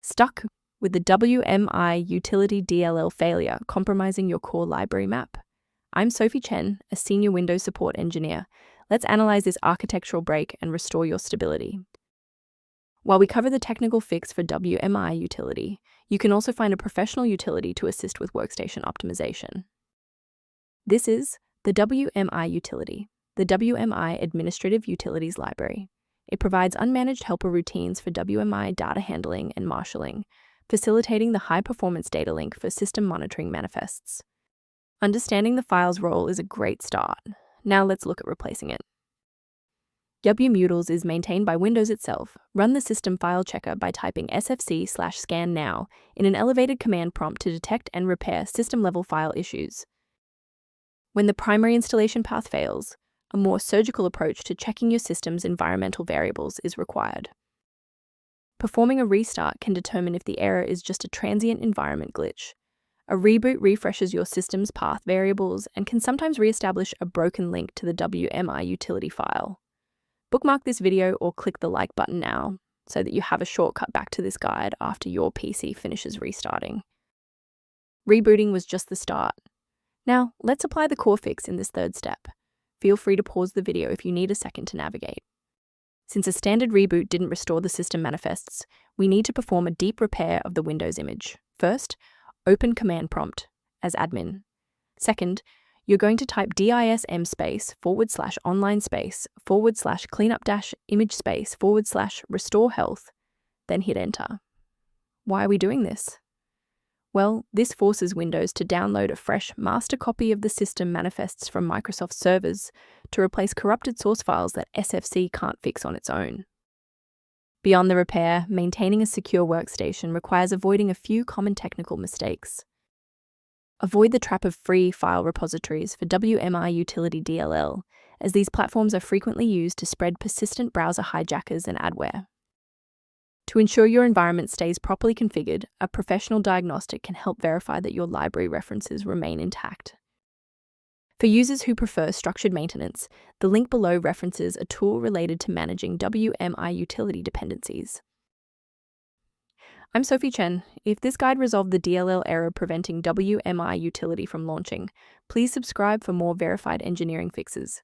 Stuck with the WMI Utility DLL failure compromising your core library map? I'm Sophie Chen, a senior Windows support engineer. Let's analyze this architectural break and restore your stability. While we cover the technical fix for WMI utility, you can also find a professional utility to assist with workstation optimization. This is the WMI utility, the WMI Administrative Utilities Library. It provides unmanaged helper routines for WMI data handling and marshaling, facilitating the high-performance data link for system monitoring manifests. Understanding the file's role is a great start. Now let's look at replacing it. Wmutils is maintained by Windows itself. Run the system file checker by typing sfc/scan now in an elevated command prompt to detect and repair system-level file issues. When the primary installation path fails, a more surgical approach to checking your system's environmental variables is required. Performing a restart can determine if the error is just a transient environment glitch. A reboot refreshes your system's path variables and can sometimes reestablish a broken link to the WMI utility file. Bookmark this video or click the like button now so that you have a shortcut back to this guide after your PC finishes restarting. Rebooting was just the start. Now, let's apply the core fix in this third step. Feel free to pause the video if you need a second to navigate. Since a standard reboot didn't restore the system manifests, we need to perform a deep repair of the Windows image. First, open command prompt as admin. Second, you're going to type dism /online /cleanup-image /restore health, then hit enter. Why are we doing this? Well, this forces Windows to download a fresh master copy of the system manifests from Microsoft servers to replace corrupted source files that SFC can't fix on its own. Beyond the repair, maintaining a secure workstation requires avoiding a few common technical mistakes. Avoid the trap of free file repositories for WMI Utility DLL, as these platforms are frequently used to spread persistent browser hijackers and adware. To ensure your environment stays properly configured, a professional diagnostic can help verify that your library references remain intact. For users who prefer structured maintenance, the link below references a tool related to managing WMI utility dependencies. I'm Sophie Chen. If this guide resolved the DLL error preventing WMI utility from launching, please subscribe for more verified engineering fixes.